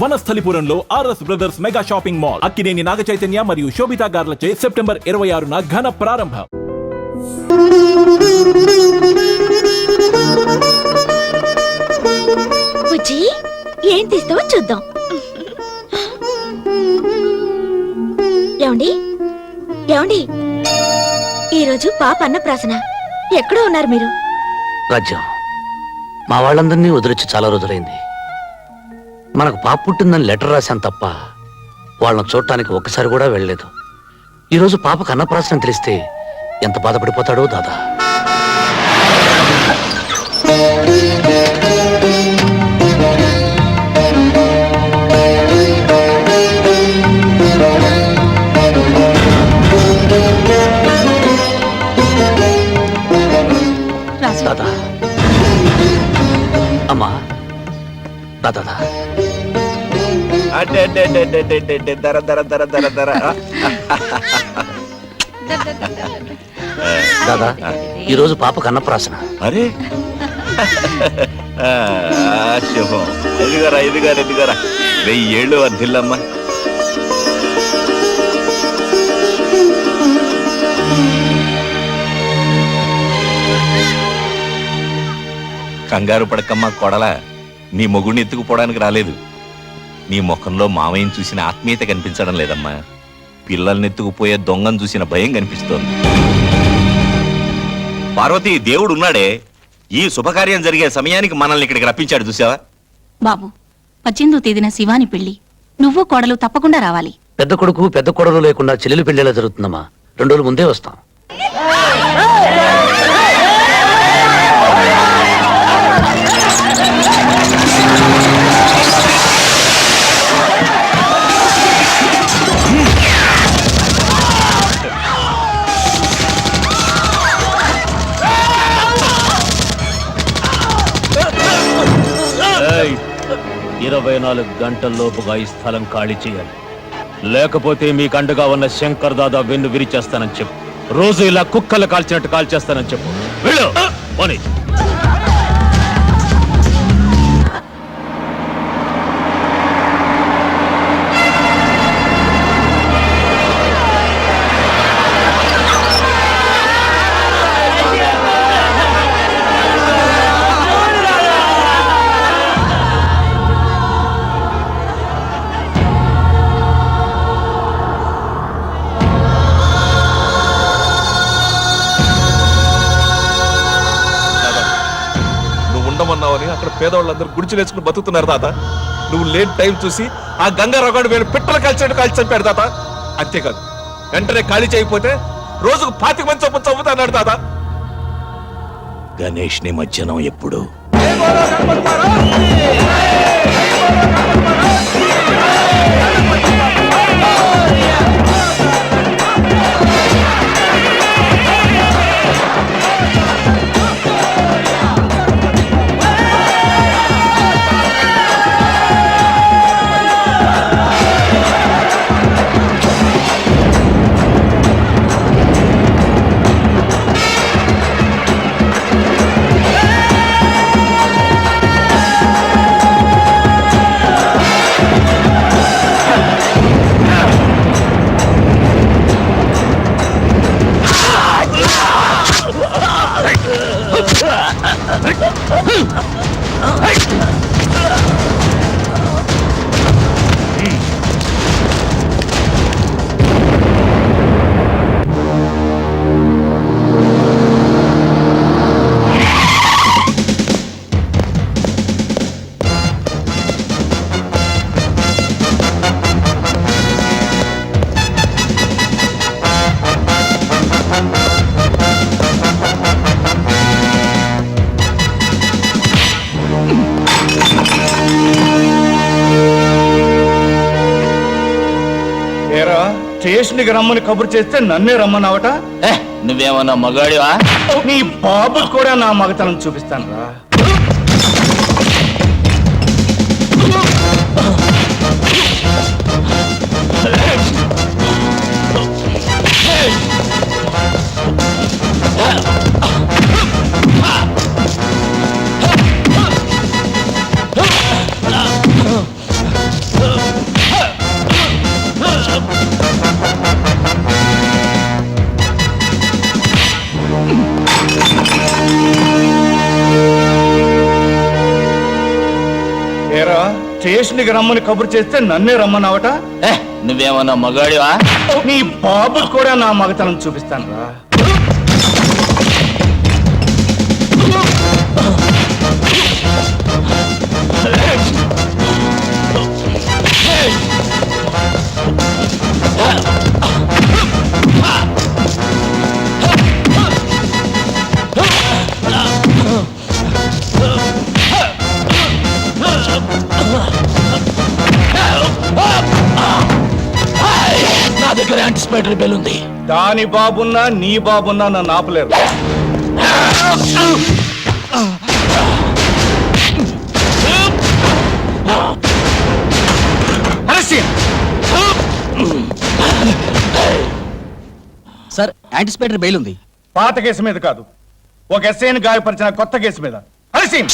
వనస్థలిపురంలో RS brothers mega shopping mall Akkineni Naga Chaitanya మరియు Sobhita గార్లచే September 26న ఘన ప్రారంభం. ఏం తీస్తావో చూద్దాం. ఏమండి ఏమండి, ఈరోజు పాప అన్నప్రాసన. ఎక్కడో ఉన్నారు మీరు? రాజ్యం, మా వాళ్ళందరినీ వదిలించి చాలా రోజులైంది. మనకు పాప పుట్టిందని లెటర్ రాశాను తప్ప వాళ్ళని చూడటానికి ఒక్కసారి కూడా వెళ్ళలేదు. ఈరోజు పాపకు అన్నప్రాసన తెలిస్తే ఎంత బాధపడిపోతాడో దాదా. దాదా, అమ్మా, దాదా, దాదా, ఈరోజు పాపకు అన్నప్రాసన. అరే శుభం. ఎదుగారా ఎదుగారా ఎదుగారా, 1000 ఏళ్ళు వర్ధిల్లమ్మా. కంగారు పడకమ్మా కొడలా, నీ మొగుడిని ఎత్తుకుపోవడానికి రాలేదు. నీ ముఖంలో మామయ్యని చూసిన ఆత్మీయత కనిపించడం లేదమ్మా. పిల్లల్ని ఎత్తుకుపోయే దొంగను చూసిన భయం కనిపిస్తోంది. పార్వతి, దేవుడు ఉన్నాడే, ఈ శుభకార్యం జరిగే సమయానికి మనల్ని ఇక్కడికి రప్పించాడు, చూసావా? బాబు, 18వ తేదీన శివాని పెళ్లి. నువ్వు కోడలు తప్పకుండా రావాలి. పెద్ద కొడుకు పెద్ద కొడలు లేకుండా చెల్లెలు పెళ్లిలా జరుగుతుందమ్మా. 2 రోజుల ముందే వస్తాం. ఏయ్, 24 గంటల్లోపుగా ఈ స్థలం ఖాళీ చేయాలి. లేకపోతే మీకు అండగా ఉన్న శంకర్ దాదా వెన్ను విరిచేస్తానని చెప్పు. రోజు ఇలా కుక్కలు కాల్చినట్టు కాల్చేస్తానని చెప్పు. వెళ్ళు, పోనీ. ఉండమన్నావని అక్కడ పేదవాళ్ళందరూ గుడిచిలేసుకుని బతుకుతున్నారు తాత. నువ్వు లేని టైం చూసి ఆ గంగా రగాడు వేలు పిట్టలు కాల్చినట్టు కాల్చి చంపాడు తాత. అంతేకాదు, వెంటనే ఖాళీ చేయకపోతే రోజుకు 25 మంది చొప్పున చంపుతాడు తాత. గణేష్ నిమజ్జనం ఎప్పుడు? స్టేషన్కి రమ్మని కబురు చేస్తే నన్నే రమ్మన్నావట. నువ్వేమన్నా మగాడివా? నీ బాబు కూడా నా మగతనం చూపిస్తాను రా. స్టేషన్కి రమ్మని కబురు చేస్తే నన్నే రమ్మన్నావట. నువ్వేమన్నా మగాడివా? నీ బాబు కూడా నా మగతనం చూపిస్తాను రా. నా దగ్గర యాంటిసిపేటరీ బెల్ ఉంది. దాని బాబున్నా నీ బాబున్నా నన్ను ఆపలేరు. సార్ యాంటిసిపేటరీ బెయిల్ ఉంది. పాత కేసు మీద కాదు, ఒక ఎస్ఐని గాయపరిచిన కొత్త కేసు మీద. హరిసింగ్